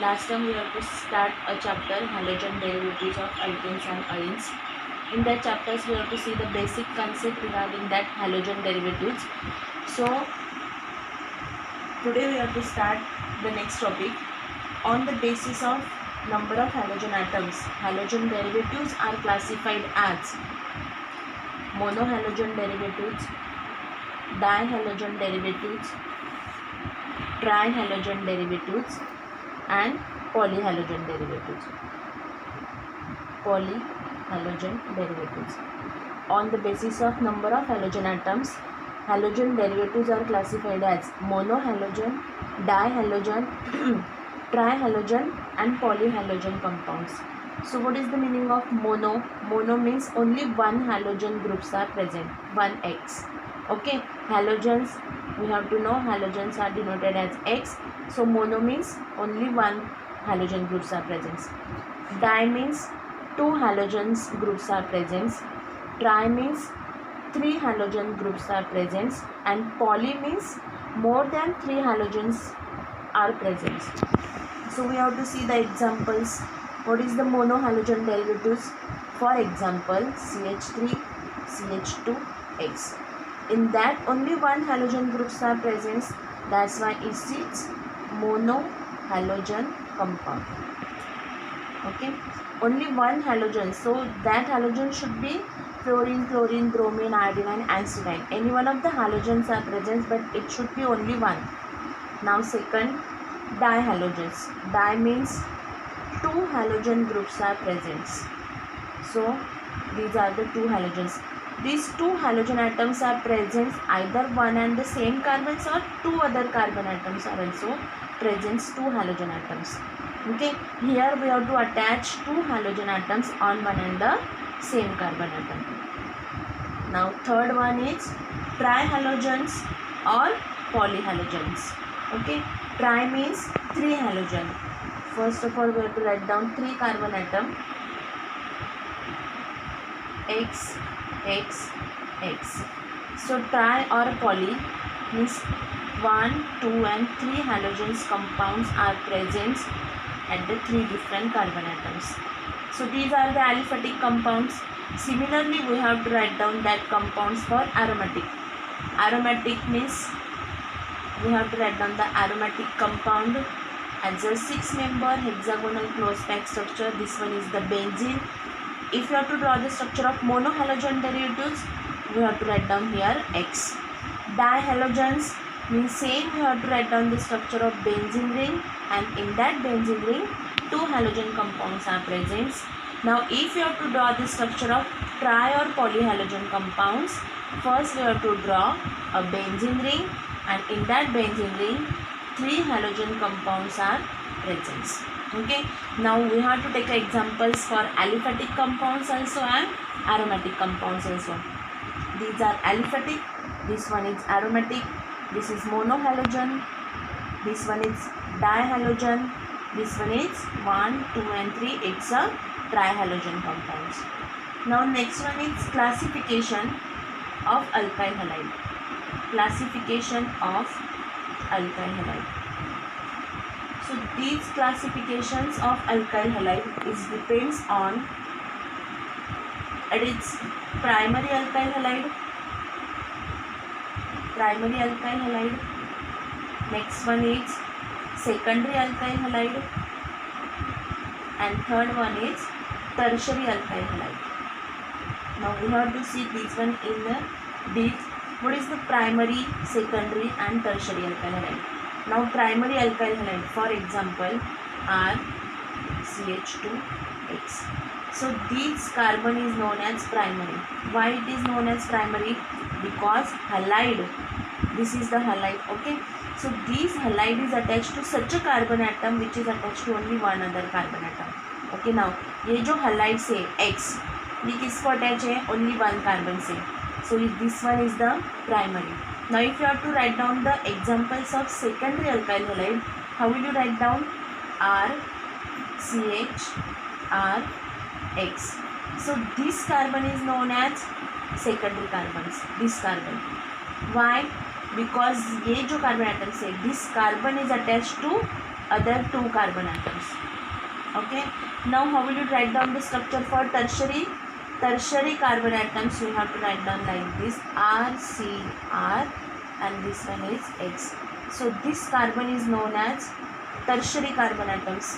Last time we have to start a chapter halogen derivatives of alkenes and amines. In that chapters we have to see the basic concept regarding that halogen derivatives. So today we have to start the next topic on the basis of number of halogen atoms. Halogen derivatives are classified as monohalogen derivatives, dihalogen derivatives, trihalogen derivatives and polyhalogen derivatives. Polyhalogen derivatives. On the basis of number of halogen atoms, halogen derivatives are classified as monohalogen, dihalogen, trihalogen and polyhalogen compounds. So what is the meaning of mono? Mono means only one halogen groups are present, 1x. Okay, halogens, we have to know halogens are denoted as X. So mono means only one halogen groups are present. Di means two halogens groups are present. Tri means three halogen groups are present, and poly means more than three halogens are present. So we have to see the examples. What is the monohalogen derivatives? For example, CH3, CH2X. In that only one halogen groups are present. That's why it's monohalogen compound. Okay, only one halogen. So that halogen should be fluorine, chlorine, bromine, iodine and acetylene. Any one of the halogens are present, but it should be only one. Now second, dihalogens. Di means two halogen groups are present. So these are the two halogens. These two halogen atoms are present either one and the same carbons or two other carbon atoms are also present, two halogen atoms. Okay, here we have to attach two halogen atoms on one and the same carbon atom. Now third one is trihalogens or polyhalogens. Okay, tri means three halogen. First of all we have to write down three carbon atom, X, X, X. So tri or poly means 1, 2 and 3 halogens compounds are present at the three different carbon atoms. So these are the aliphatic compounds. Similarly we have to write down that compounds for aromatic. Aromatic means we have to write down the aromatic compound as a 6-member hexagonal close packed structure. This one is the benzene. If you have to draw the structure of monohalogen derivatives, we have to write down here X. Dihalogens means same, we have to write down the structure of benzene ring, and in that benzene ring, two halogen compounds are present. Now if you have to draw the structure of tri or polyhalogen compounds, first we have to draw a benzene ring, and in that benzene ring, three halogen compounds are present. Okay, now we have to take examples for aliphatic compounds also and aromatic compounds also. These are aliphatic, this one is aromatic, this is monohalogen, this one is dihalogen, this one is 1, 2 and 3, it's a trihalogen compounds. Now next one is classification of alkyl halide. Classification of alkyl halide. So these classifications of alkyl halide is depends on its primary alkyl halide, next one is secondary alkyl halide, and third one is tertiary alkyl halide. Now we have to see this one in the deep. What is the primary, secondary and tertiary alkyl halide? Now primary alkyl halide, for example, are CH2X. So this carbon is known as primary. Why it is known as primary? Because halide, this is the halide. Okay, so this halide is attached to such a carbon atom which is attached to only one other carbon atom. Okay, now ये जो halide से X, ये किसको attach है? Only one carbon से. So this one is the primary. Now if you have to write down the examples of secondary alkyl halide, how will you write down? R, CH, R, X. So this carbon is known as secondary carbons, this carbon. Why? Because ये जो carbon atoms है, this carbon is attached to other 2 carbon atoms. Okay, now how will you write down the structure for tertiary carbon atoms? You have to write down like this: R, C, R, and this one is X. So this carbon is known as tertiary carbon atoms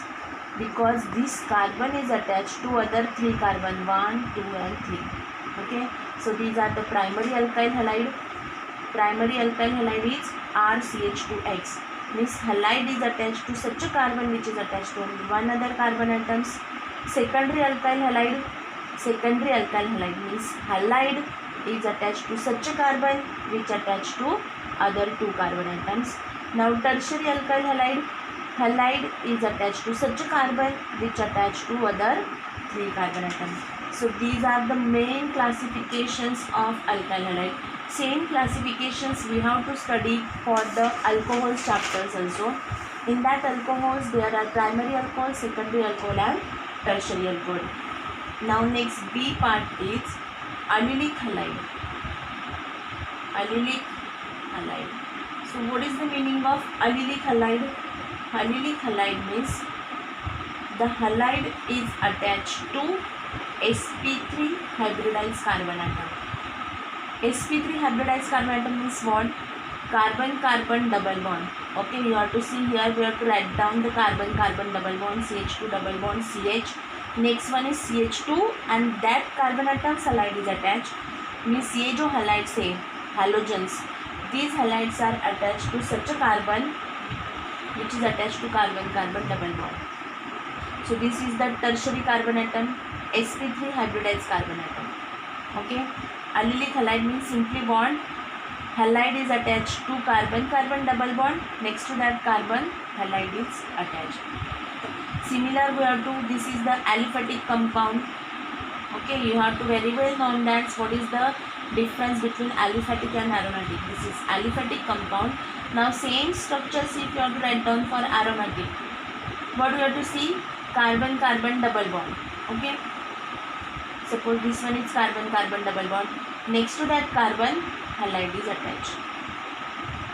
because this carbon is attached to other 3 carbon, 1, 2 and 3. Okay, so these are the primary alkyl halide. Primary alkyl halide is RCH2X, means halide is attached to such a carbon which is attached to only one other carbon atoms. Secondary alkyl halide means halide is attached to such a carbon which attached to other 2 carbon atoms. Now tertiary alkyl halide is attached to such a carbon which attached to other 3 carbon atoms. So these are the main classifications of alkyl halide. Same classifications we have to study for the alcohols chapters also. In that alcohols there are primary alcohol, secondary alcohol and tertiary alcohol. Now next B part is allylic halide. Allylic halide. So what is the meaning of allylic halide? Allylic halide means the halide is attached to sp3 hybridized carbon atom. sp3 hybridized carbon atom means what? Carbon-carbon double bond. Okay, you have to see here, we have to write down the carbon-carbon double bond, CH2 double bond, CH. Next one is CH2 and that carbon atom halide is attached. Means ये जो halides है, halogens, these halides are attached to such a carbon which is attached to carbon-carbon double bond. So this is the tertiary carbon atom, sp3 hybridized carbon atom. Okay, allylic halide means simply bond. Halide is attached to carbon-carbon double bond. Next to that carbon, halide is attached. Similar we have to, this is the aliphatic compound. Okay, you have to very well know that what is the difference between aliphatic and aromatic. This is aliphatic compound. Now same structures if you have to write down for aromatic. What we have to see? Carbon-carbon double bond. Okay, suppose this one is carbon-carbon double bond. Next to that carbon, halide is attached.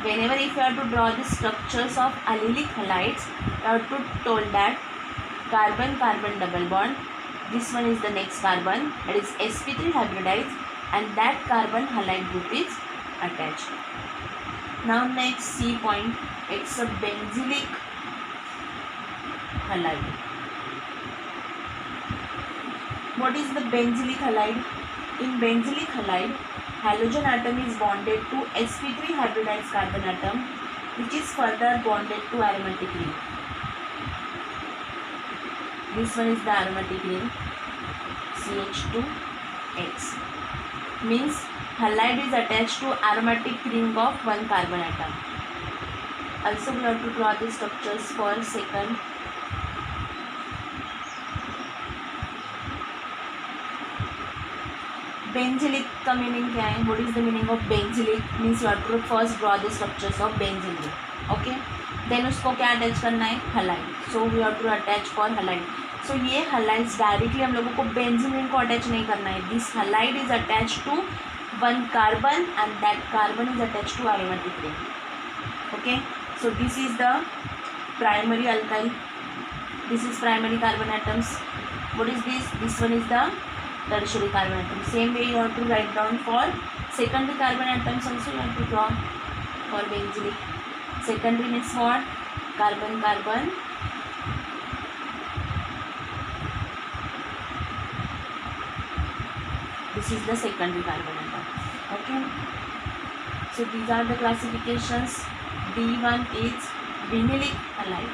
Whenever if you have to draw the structures of allylic halides, you have to told that carbon-carbon double bond, this one is the next carbon, that is sp3 hybridized, and that carbon halide group is attached. Now next C point, it's a benzylic halide. What is the benzylic halide? In benzylic halide, halogen atom is bonded to sp3 hybridized carbon atom, which is further bonded to aromatic ring. This one is the aromatic ring, CH2X. Means halide is attached to aromatic ring of one carbon atom. Also we have to draw the structures for second. Benzylic का meaning क्या है? What is the meaning of benzylic? Means you have to first draw the structures of benzene ring. Okay. Then उसको क्या attach करना है? Halide. So we have to attach for halide. So ये halides directly हम लोगों को benzene ring को attach नहीं करना है. This halide is attached to one carbon and that carbon is attached to aromatic ring. Okay. So this is the primary alkyl. This is primary carbon atoms. What is this? This one is the tertiary carbon atom. Same way you have to write down for secondary carbon atoms also. You have to draw for benzylic. Secondary means what? Carbon-carbon. This is the secondary carbon atom. Okay. So these are the classifications. B1 is vinylic halide.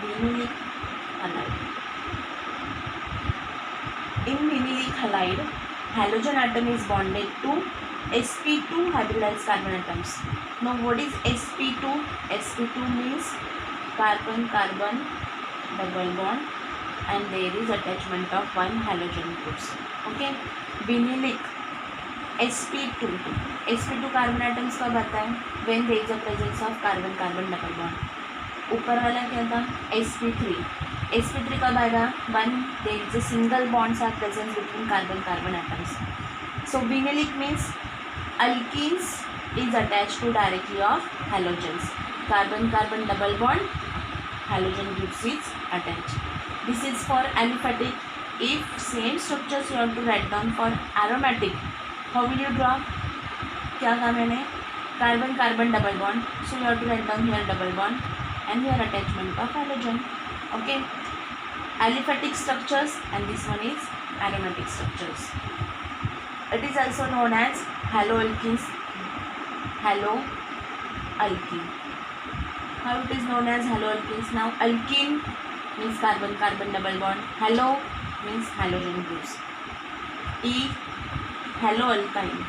Vinylic halide. In vinylic halide, halogen atom is bonded to sp2 hybridized carbon atoms. Now what is sp2? sp2 means carbon-carbon double bond and there is attachment of one halogen groups. Okay. Vinylic sp2 carbon atoms कब आता है? When there is a presence of carbon-carbon double bond. ऊपर वाला क्या था? sp3 कब आएगा? When there is a single bonds are present between carbon-carbon atoms. So vinylic means alkenes is attached to directly of halogens. Carbon-carbon double bond, halogen groups is attached. This is for aliphatic. If same structures you have to write down for aromatic, how will you draw? क्या कहा मैंने? Carbon-carbon double bond. So you have to write down here double bond and here attachment of halogen. Okay. Aliphatic structures and this one is aromatic structures. It is also known as haloalkenes. Haloalkene. How it is known as haloalkenes? Now alkene means carbon-carbon double bond. Halo means halogen groups. E, haloalkyne.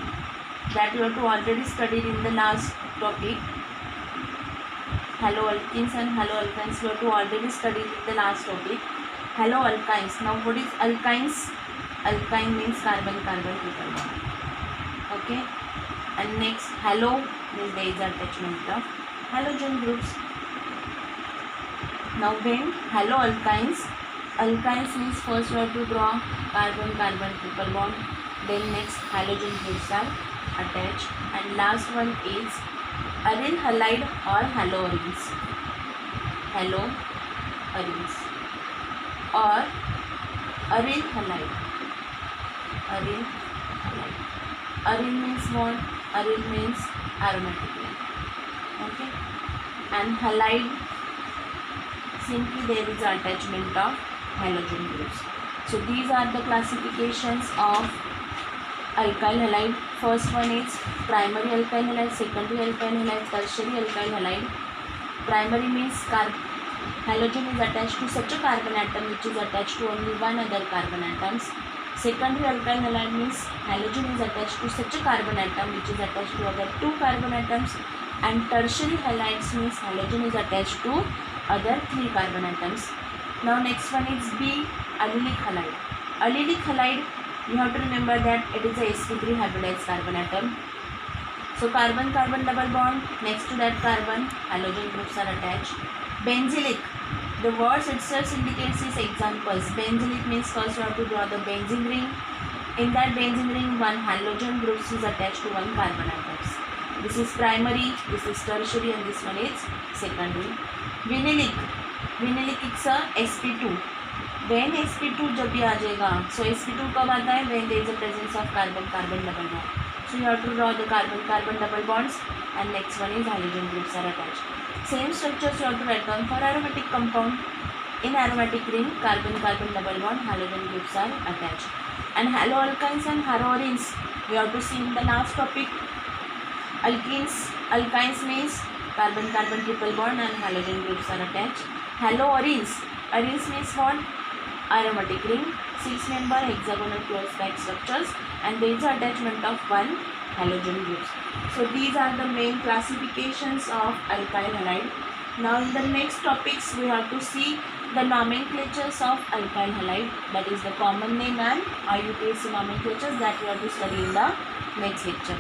That you have to already studied in the last topic. Haloalkenes and haloalkynes you have to already studied in the last topic. Haloalkynes. Now what is alkynes? Alkyne means carbon-carbon triple bond. Okay. And next halo means there is attachment of halogen groups. Now when haloalkynes, alkynes means first you have to draw carbon-carbon triple bond. Then next halogen groups are attached. And last one is aryl halide or haloarenes. Haloarenes or aryl halide. Aryl halide. Aryl means what? Aryl means aromatic ring. Okay. And halide, simply there is attachment of halogen groups. So these are the classifications of alkyl halide. First one is primary alkyl halide, secondary alkyl halide, tertiary alkyl halide. Primary means halogen is attached to such a carbon atom which is attached to only one other carbon atoms. Secondary alkyl halide means halogen is attached to such a carbon atom which is attached to other two carbon atoms. And tertiary halides means halogen is attached to other three carbon atoms. Now next one is B, allylic halide. Allylic halide, you have to remember that it is a sp3 hybridized carbon atom. So carbon-carbon double bond, next to that carbon, halogen groups are attached. Benzylic, the words itself indicates its examples. Benzylic means first you have to draw the benzene ring. In that benzene ring, one halogen groups is attached to one carbon atoms. This is primary, this is tertiary and this one is secondary. Vinylic, vinylic is a sp2. When sp2 जब भी आ जाएगा, so sp2 कब आता है? When there is a presence of carbon-carbon double bond. So you have to draw the carbon-carbon double bonds and next one is halogen groups are attached. Same structures you have to write down for aromatic compound. In aromatic ring, carbon-carbon double bond, halogen groups are attached. And haloalkynes and haloarenes, we have to see in the last topic. Alkynes means carbon-carbon triple bond and halogen groups are attached. Haloarenes, arenes means what? Aromatic ring, 6-member hexagonal close packed structures and there is attachment of one halogen groups. So these are the main classifications of alkyl halide. Now in the next topics we have to see the nomenclatures of alkyl halide, that is the common name and IUPAC nomenclatures that we have to study in the next lecture.